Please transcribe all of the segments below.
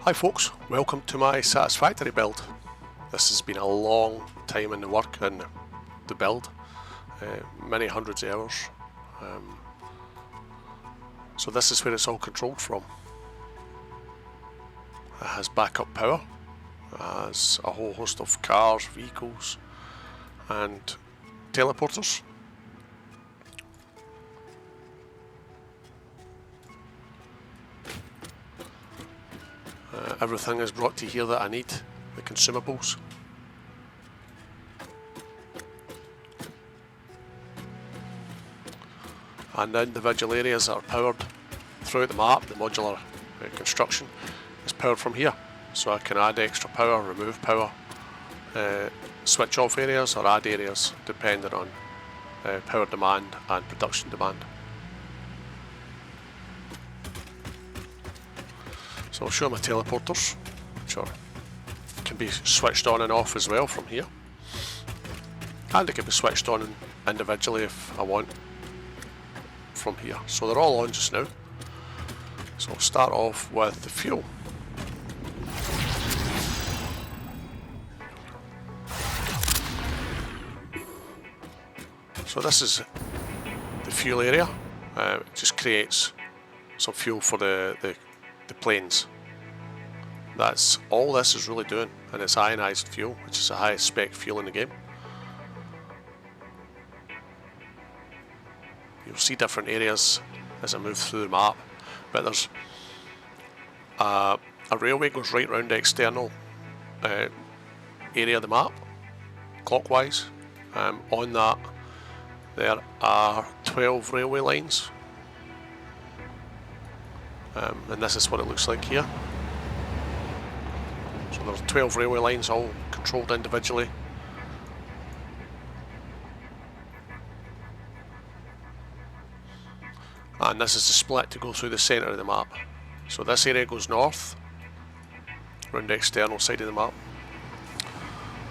Hi folks, welcome to my Satisfactory build. This has been a long time in the work and the build, many hundreds of hours. So this is where it's all controlled from. It has backup power, it has a whole host of cars, vehicles and teleporters. Everything is brought to here that I need, the consumables. And the individual areas that are powered throughout the map, the modular construction, is powered from here. So I can add extra power, remove power, switch off areas or add areas depending on power demand and production demand. So I'll show my teleporters, which can be switched on and off as well from here. And it can be switched on individually if I want from here. So they're all on just now. So I'll start off with the fuel. So this is the fuel area. It just creates some fuel for the planes. That's all this is really doing, and it's ionized fuel, which is the highest spec fuel in the game. You'll see different areas as I move through the map, but there's a railway goes right round the external area of the map, clockwise. On that there are 12 railway lines, and this is what it looks like here. So there's 12 railway lines all controlled individually. And this is the split to go through the centre of the map. So this area goes north, around the external side of the map.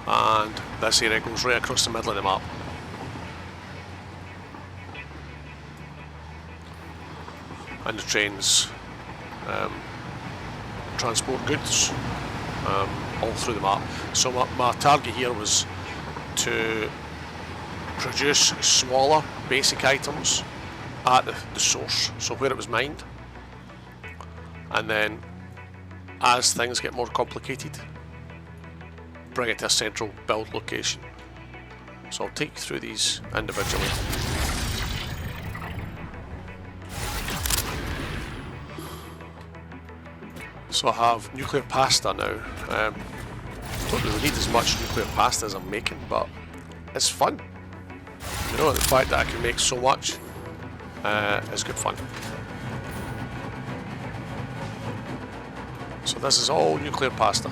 And this area goes right across the middle of the map. And the trains transport goods all through the map. So my target here was to produce smaller basic items at the source, so where it was mined, and then as things get more complicated, bring it to a central build location. So I'll take you through these individually. So I have nuclear pasta now. Don't really need as much nuclear pasta as I'm making, but it's fun. You know, the fact that I can make so much is good fun. So this is all nuclear pasta.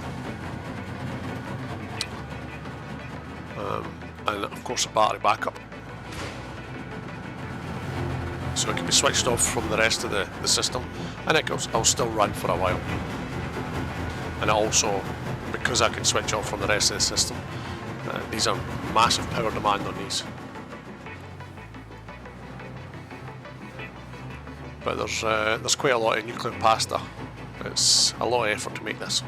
And of course a battery backup. So it can be switched off from the rest of the system, and I'll still run for a while. And also, because I can switch off from the rest of the system, these are massive power demand on these. But there's quite a lot of nuclear pasta. It's a lot of effort to make this.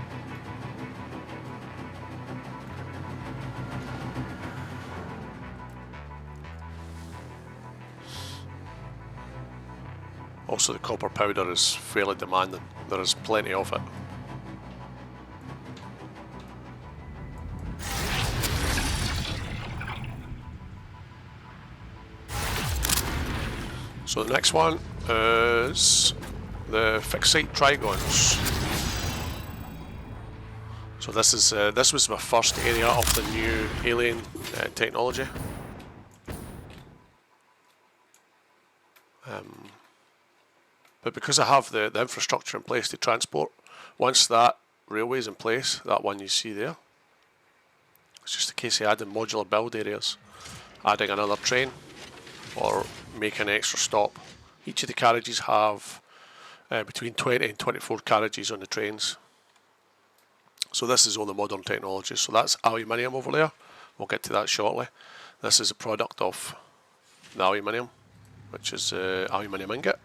Also, the copper powder is fairly demanding. There is plenty of it. So the next one is the Ficsit Trions. So this was my first area of the new alien technology. But because I have the infrastructure in place to transport, once that railway is in place, that one you see there, it's just a case of adding modular build areas, adding another train, or make an extra stop. Each of the carriages have between 20 and 24 carriages on the trains. So this is all the modern technology. So that's aluminium over there. We'll get to that shortly. This is a product of the aluminium, which is aluminium ingot.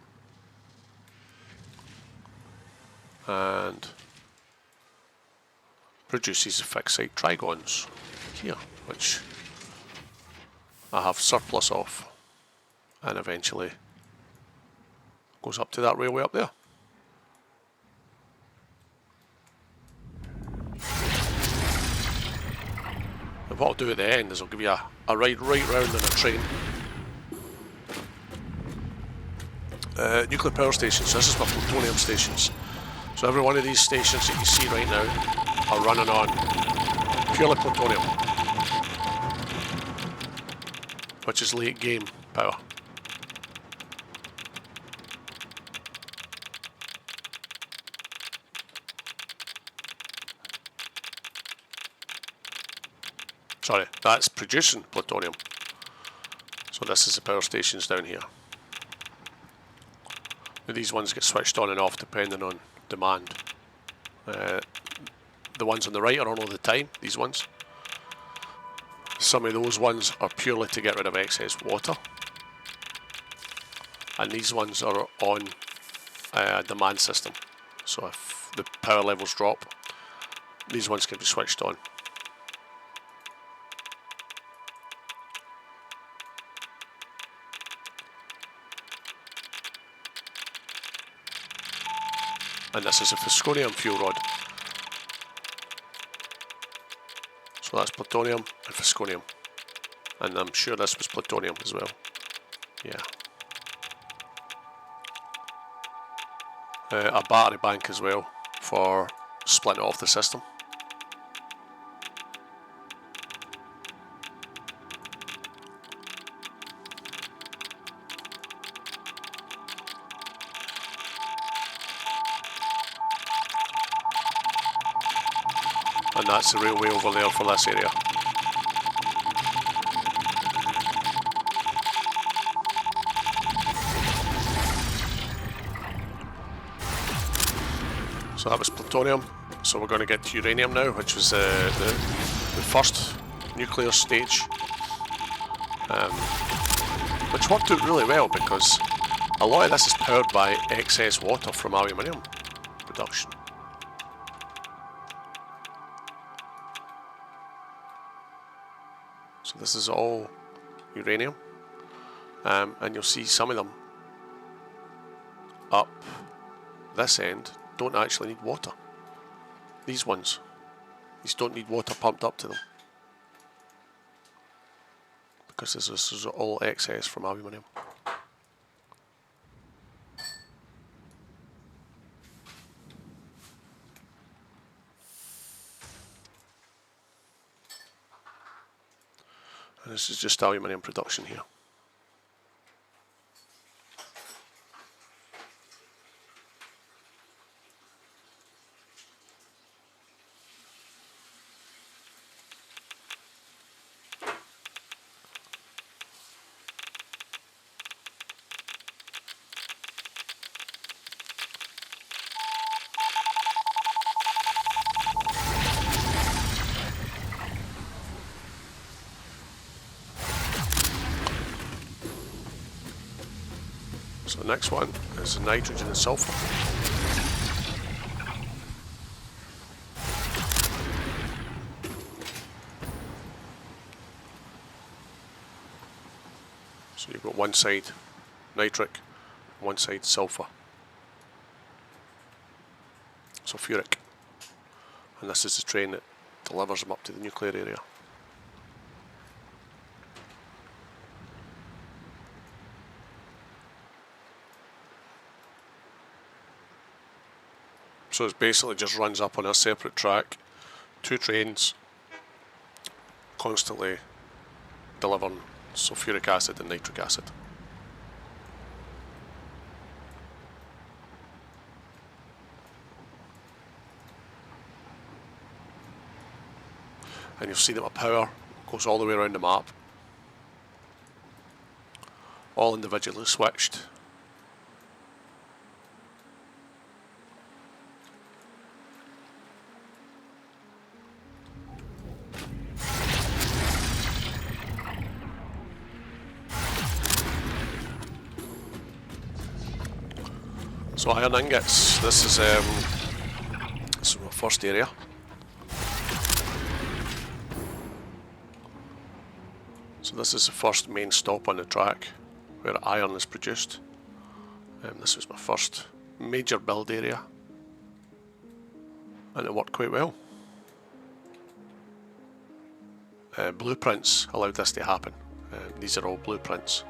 And produces Ficsit Trions here, which I have surplus of, and eventually goes up to that railway up there. And what I'll do at the end is I'll give you a ride right round in a train. Nuclear power stations, so this is my plutonium stations. So every one of these stations that you see right now are running on purely plutonium, which is late game power. Sorry, that's producing plutonium. So this is the power stations down here. Now these ones get switched on and off depending on demand. The ones on the right are on all the time, these ones. Some of those ones are purely to get rid of excess water. And these ones are on a demand system. So if the power levels drop, these ones can be switched on. And this is a Ficsit fuel rod. So that's plutonium and Ficsit. And I'm sure this was plutonium as well. Yeah. A battery bank as well for splitting it off the system. And that's the railway over there for this area. So that was plutonium. So we're going to get to uranium now, which was the first nuclear stage, which worked out really well because a lot of this is powered by excess water from aluminium production. So this is all uranium, and you'll see some of them up this end don't actually need water. These ones, these don't need water pumped up to them because this is all excess from aluminium. And this is just aluminium production here. So the next one is nitrogen and sulfur. So you've got one side nitric, one side sulfur. Sulfuric. And this is the train that delivers them up to the nuclear area. So it basically just runs up on a separate track, two trains, constantly delivering sulfuric acid and nitric acid. And you'll see that my power goes all the way around the map, all individually switched. So iron ingots, this is my first area. So this is the first main stop on the track where iron is produced. This was my first major build area, and it worked quite well. Blueprints allowed this to happen. These are all blueprints.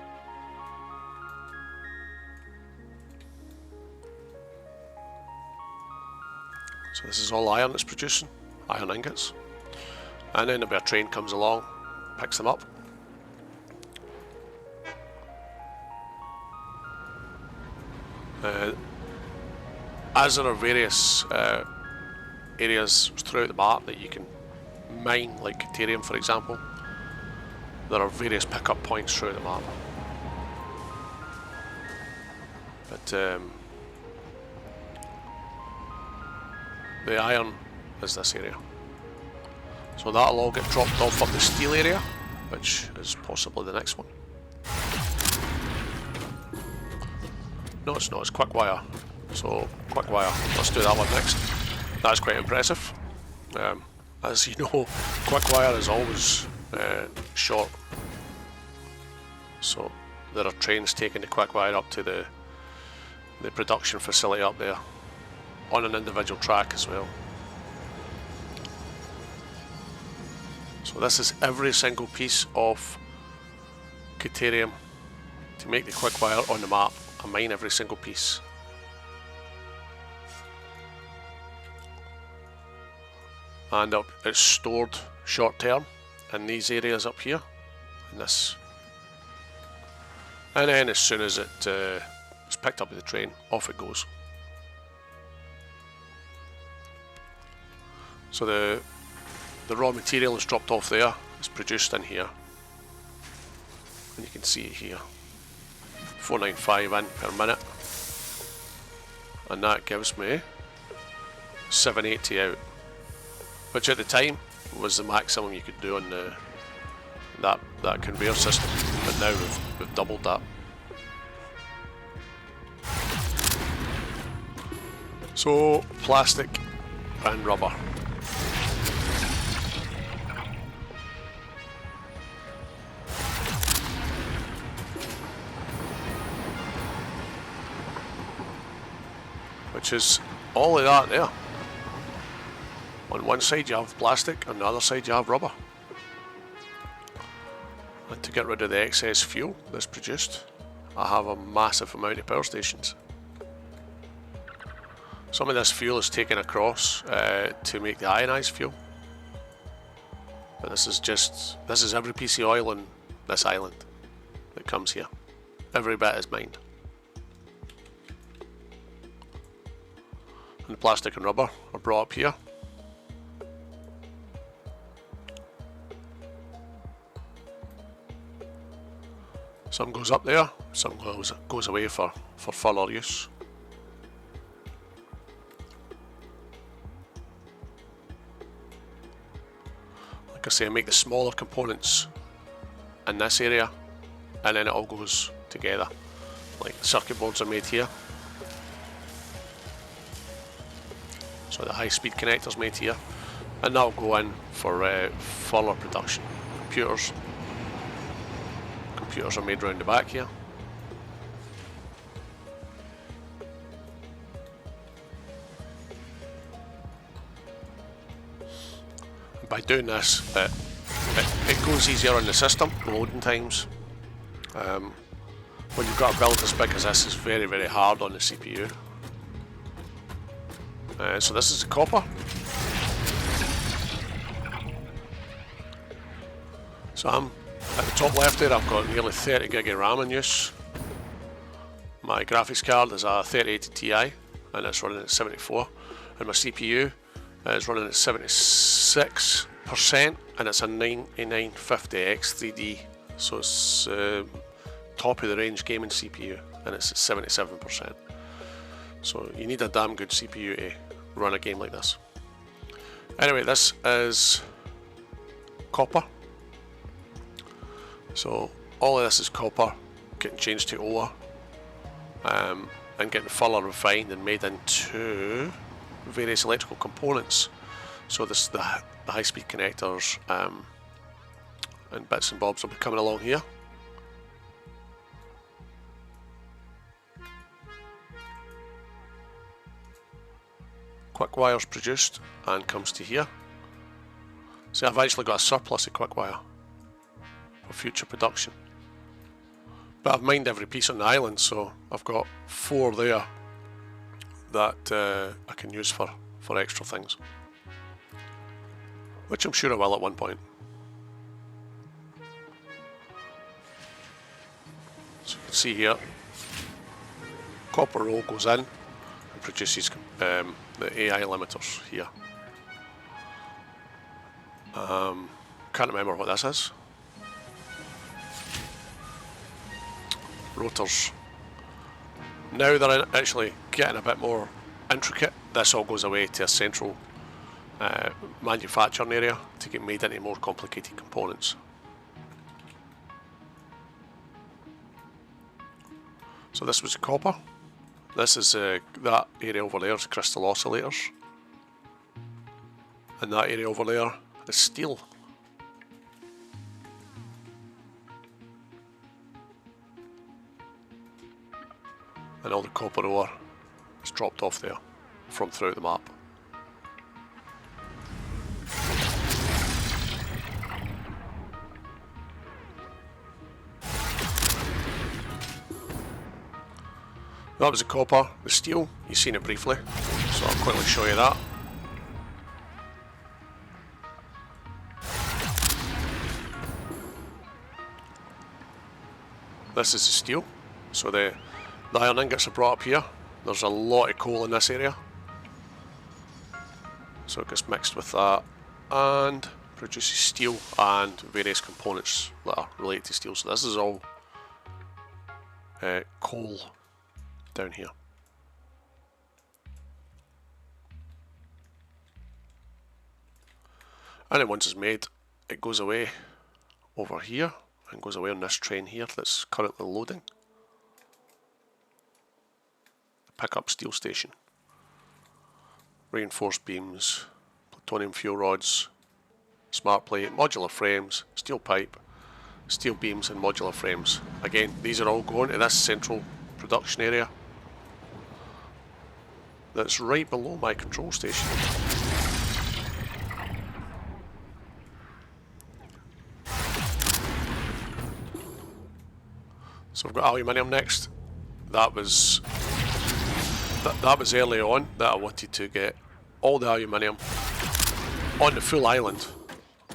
So this is all iron it's producing, iron ingots. And then a train comes along, picks them up. As there are various areas throughout the map that you can mine, like Quickwire for example, there are various pickup points throughout the map. But the iron is this area. So that'll all get dropped off at the steel area, which is possibly the next one. No, it's not, it's Quickwire. So, Quickwire, let's do that one next. That's quite impressive. As you know, Quickwire is always short. So, there are trains taking the Quickwire up to the production facility up there, on an individual track as well. So this is every single piece of Quickwire to make the Quickwire on the map. I mine every single piece. And it's stored short term in these areas up here, in this. And then as soon as it's picked up with the train, off it goes. So the raw material is dropped off there, it's produced in here. And you can see it here. 495 in per minute, and that gives me 780 out, which at the time was the maximum you could do on that conveyor system, but now we've doubled that. So plastic and rubber. Which is all of that there. On one side you have plastic, on the other side you have rubber. And to get rid of the excess fuel that's produced, I have a massive amount of power stations. Some of this fuel is taken across to make the ionized fuel. But this is every piece of oil on this island that comes here. Every bit is mined. And the plastic and rubber are brought up here. Some goes up there, some goes away for further use. Like I say, I make the smaller components in this area, and then it all goes together. Like the circuit boards are made here. So the high-speed connectors made here, and that'll go in for further production. Computers are made round the back here. And by doing this, it goes easier on the system. Loading times. When you've got a build as big as this, it's very, very hard on the CPU. So this is the copper. So I'm at the top left there, I've got nearly 30 gig of RAM in use. My graphics card is a 3080 Ti and it's running at 74, and my CPU is running at 76% and it's a 9950X 3D, so it's top of the range gaming CPU, and it's at 77%. So you need a damn good CPU to run a game like this. Anyway, this is copper. So all of this is copper getting changed to ore and getting further refined and made into various electrical components. So this the high-speed connectors and bits and bobs will be coming along here. Quickwire's produced and comes to here. So I've actually got a surplus of Quickwire for future production. But I've mined every piece on the island, so I've got 4 there that I can use for extra things. Which I'm sure I will at one point. So you can see here, copper roll goes in and produces the AI limiters here. Can't remember what this is. Rotors. Now they're actually getting a bit more intricate. This all goes away to a central manufacturing area to get made into more complicated components. So this was copper. This is that area over there is crystal oscillators, and that area over there is steel. And all the copper ore is dropped off there from throughout the map. That was the copper. The steel, you've seen it briefly, so I'll quickly show you that. This is the steel, so the iron ingots are brought up here. There's a lot of coal in this area, so it gets mixed with that and produces steel and various components that are related to steel. So this is all coal down here. And then once it's made, it goes away over here and goes away on this train here that's currently loading. Pickup steel station. Reinforced beams, plutonium fuel rods, smart plate, modular frames, steel pipe, steel beams and modular frames. Again, these are all going to this central production area that's right below my control station. So I've got aluminium next. That was early on that I wanted to get all the aluminium on the full island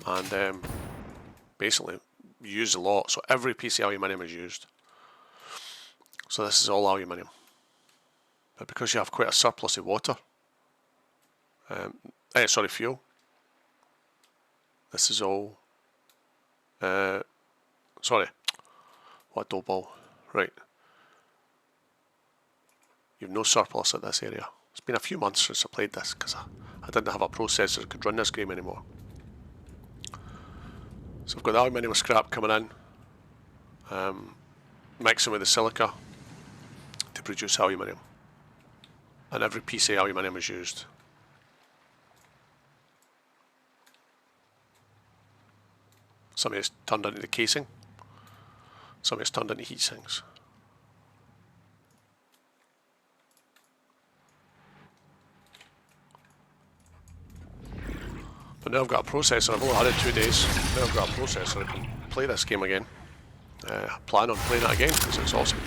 and basically use a lot. So every piece of aluminium is used. So this is all aluminium. But because you have quite a surplus of water, fuel, this is all, what dough ball, right. You've no surplus at this area. It's been a few months since I played this because I didn't have a processor that could run this game anymore. So I've got the aluminium scrap coming in, mixing with the silica to produce aluminium. And every piece of aluminium is used. Some of it's turned into the casing, some of it's turned into heat sinks. But now I've got a processor. I've only had it 2 days. Now I've got a processor. I can play this game again. I plan on playing it again because it's awesome.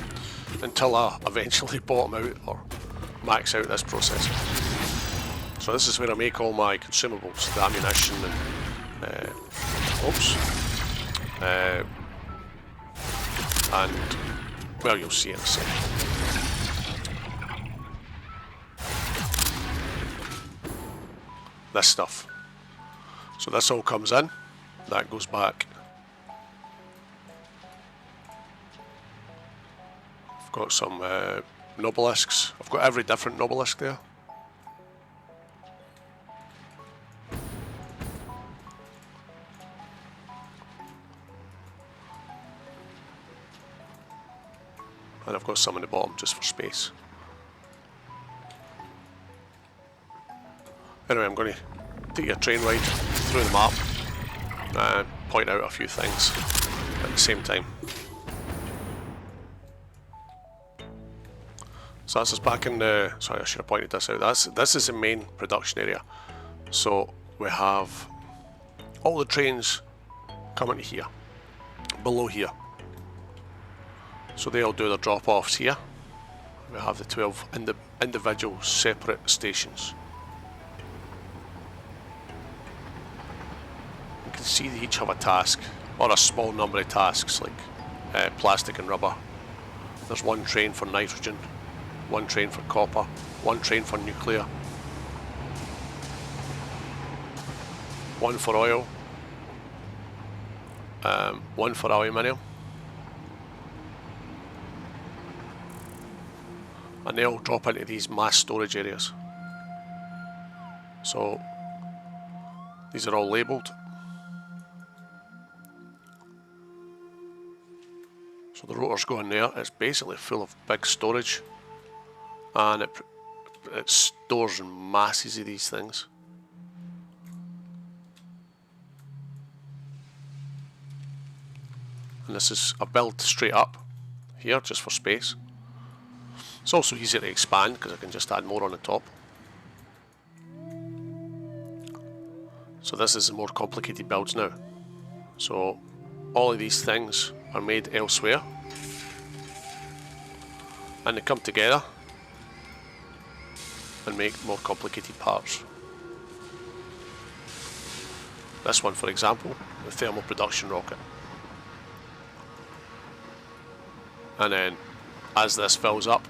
Until I eventually bottom out or max out this processor. So this is where I make all my consumables, the ammunition and and well, you'll see in a second. This stuff. So this all comes in, that goes back. I've got some nobelisks. I've got every different nobelisk there. And I've got some in the bottom just for space. Anyway, I'm going to take a train ride through the map and point out a few things at the same time. So that's us back in the, sorry, I should have pointed this out. This is the main production area. So we have all the trains coming to here, below here. So they all do their drop-offs here. We have the 12 individual separate stations. You can see they each have a task, or a small number of tasks, like plastic and rubber. There's one train for nitrogen, one train for copper, one train for nuclear, one for oil, one for aluminium, and they all drop into these mass storage areas. So these are all labelled. So the rotors go in there. It's basically full of big storage, and it stores masses of these things. And this is a build straight up here just for space. It's also easier to expand because I can just add more on the top. So this is the more complicated builds now. So all of these things are made elsewhere, and they come together and make more complicated parts. This one, for example, the thermal production rocket. And then as this fills up,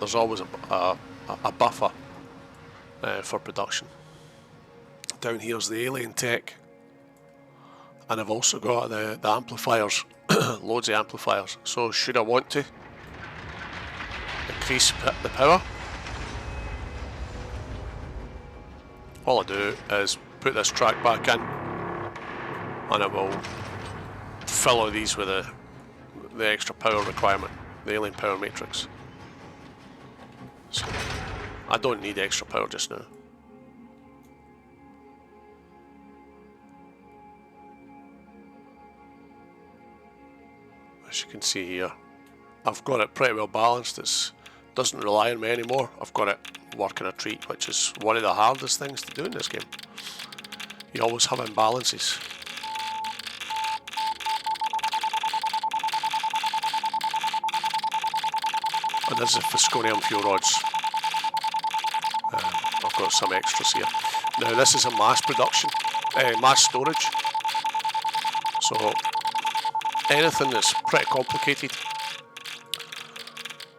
there's always a buffer for production. Down here's the alien tech, and I've also got the amplifiers, loads of amplifiers. So should I want to increase the power, all I do is put this track back in, and it will fill all these with the extra power requirement, the alien power matrix. So I don't need extra power just now. As you can see here, I've got it pretty well balanced. It doesn't rely on me anymore. I've got it working a treat, which is one of the hardest things to do in this game. You always have imbalances. And this is Ficsit fuel rods. I've got some extras here. Now this is a mass production, mass storage. So anything that's pretty complicated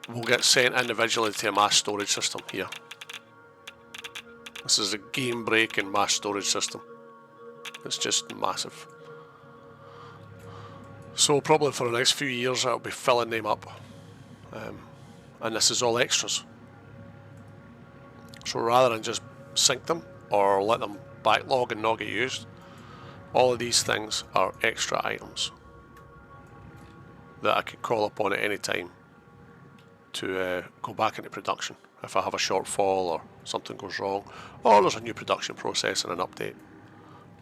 will get sent individually to a mass storage system here. This is a game-breaking mass storage system. It's just massive. So probably for the next few years I'll be filling them up. And this is all extras. So rather than just sink them or let them backlog and not get used, all of these things are extra items that I can call upon at any time to go back into production if I have a shortfall or something goes wrong, or there's a new production process and an update.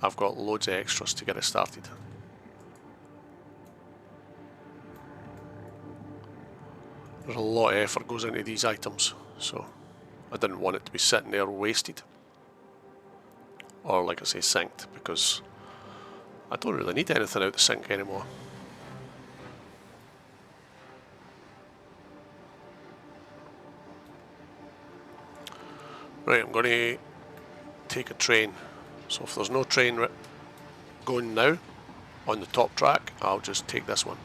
I've got loads of extras to get it started. There's a lot of effort goes into these items, so I didn't want it to be sitting there wasted, or like I say, sinked, because I don't really need anything out the sink anymore. Right, I'm going to take a train. So if there's no train going now on the top track, I'll just take this one.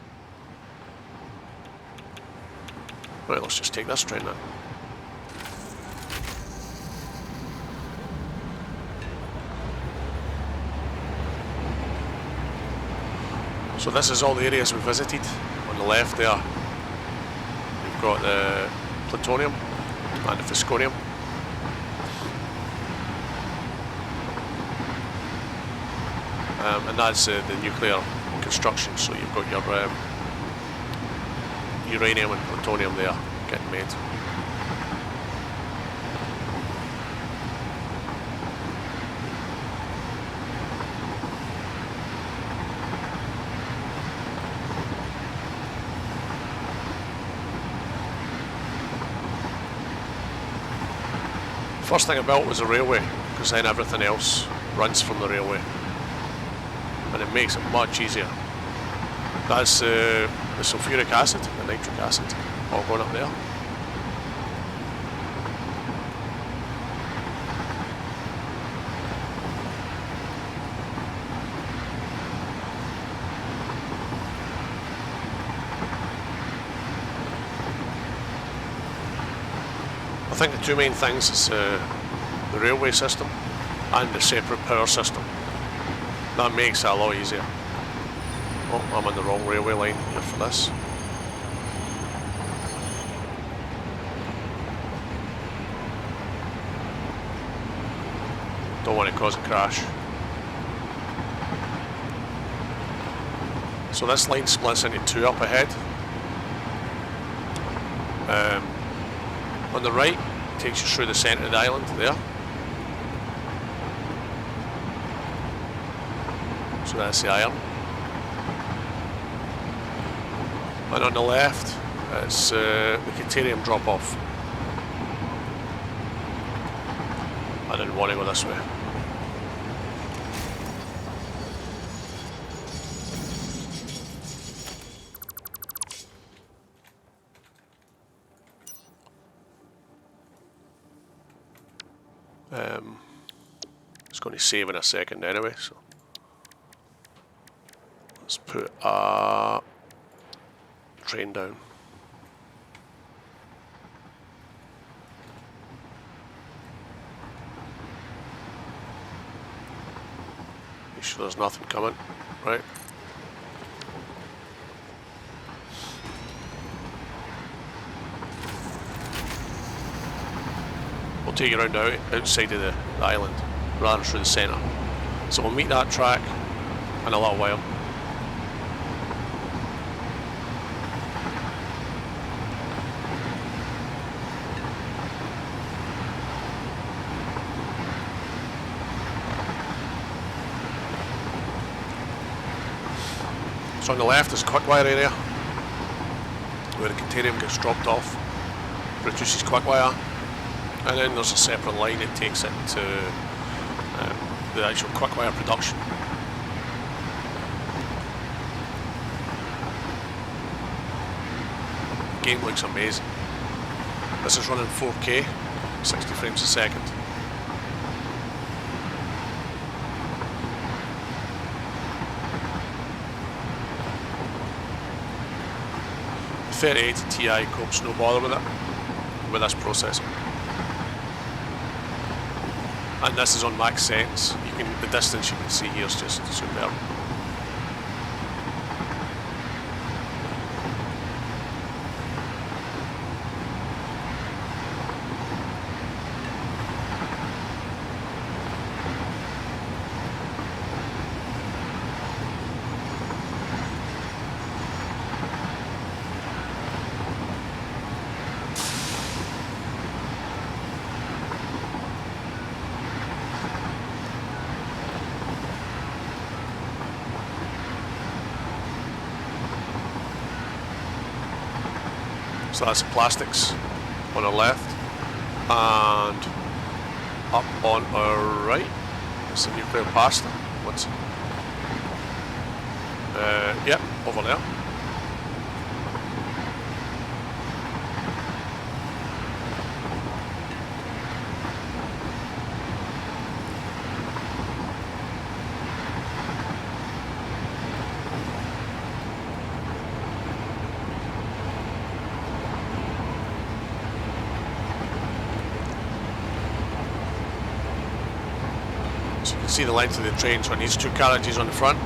Right, let's just take this train now. So this is all the areas we visited. On the left there, we've got the Plutonium and the Ficsit. And that's the nuclear construction, so you've got your uranium and plutonium there getting made. First thing I built was a railway, because then everything else runs from the railway, and it makes it much easier. That's the sulfuric acid, the nitric acid, all going up there. I think the two main things is the railway system and the separate power system. That makes it a lot easier. Oh, I'm on the wrong railway line here for this. Don't want to cause a crash. So this line splits into two up ahead. On the right, takes you through the centre of the island there. So that's the iron. And on the left, it's the Plutonium drop off. I didn't want to go this way. It's going to save in a second anyway, so let's put a train down. Make sure there's nothing coming, right? We'll take you around outside of the island rather than through the centre. So we'll meet that track in a little while. So on the left is Quickwire area, where the Plutonium gets dropped off, produces Quickwire, and then there's a separate line that takes it to the actual Quickwire production. The game looks amazing. This is running 4K, 60 frames a second. The 3080 Ti copes no bother with it, with this processor. And this is on max settings. The distance you can see here is just superb. So that's the plastics on our left, and up on our right is the nuclear pasta. What's yep, over there. See the length of the train, so it needs two carriages on the front,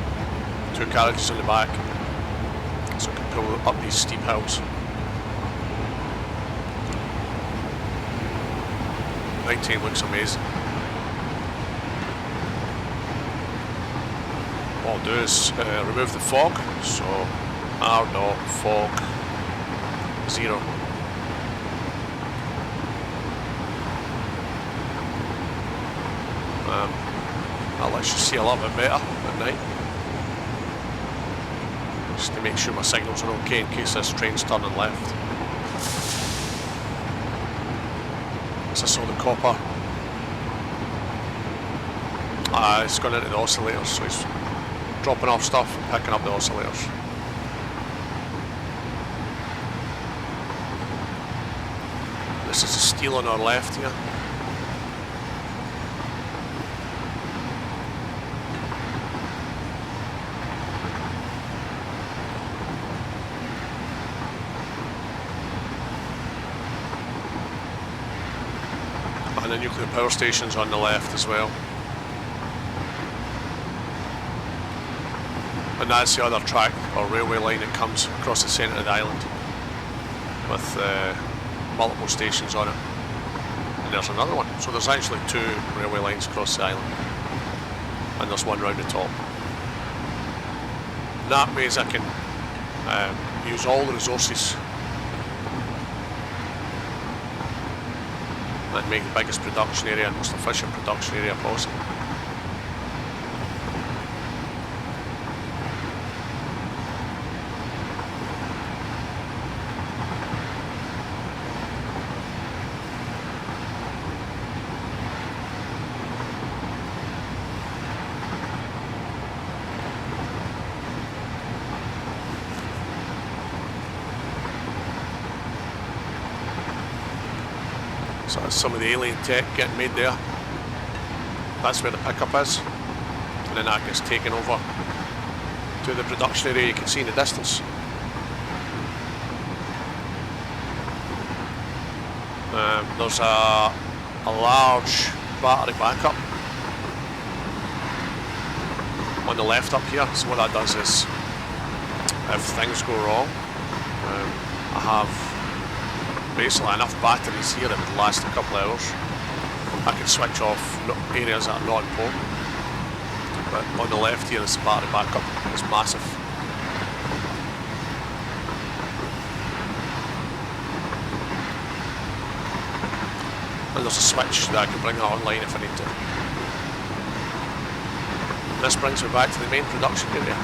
two carriages on the back, so it can pull up these steep hills. Nighttime looks amazing. What I'll do is remove the fog, so R fog 0. That lets you see a little bit better at night. Just to make sure my signals are okay in case this train's turning left. This is all the copper It's gone into the oscillators, so he's dropping off stuff and picking up the oscillators. This is the steel on our left here. And the nuclear power station's on the left as well. And that's the other track or railway line that comes across the centre of the island with multiple stations on it. And there's another one. So there's actually 2 railway lines across the island. And there's one round the top. And that means I can use all the resources and make the biggest production area and most efficient production area possible. So that's some of the alien tech getting made there. That's where the pickup is. And then that gets taken over to the production area you can see in the distance. There's a large battery backup on the left up here. So what that does is, if things go wrong, I have basically enough batteries here that would last a couple of hours. I can switch off areas that are not important. But on the left here is the battery backup. It's massive. And there's a switch that I can bring that online if I need to. This brings me back to the main production area.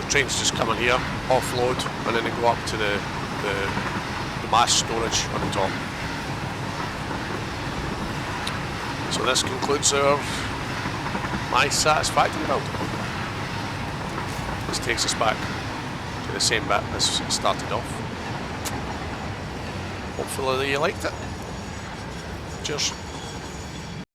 Trains just come in here, offload, and then they go up to the mass storage on the top. So this concludes our nice Satisfactory build. This takes us back to the same bit as it started off. Hopefully you liked it. Cheers.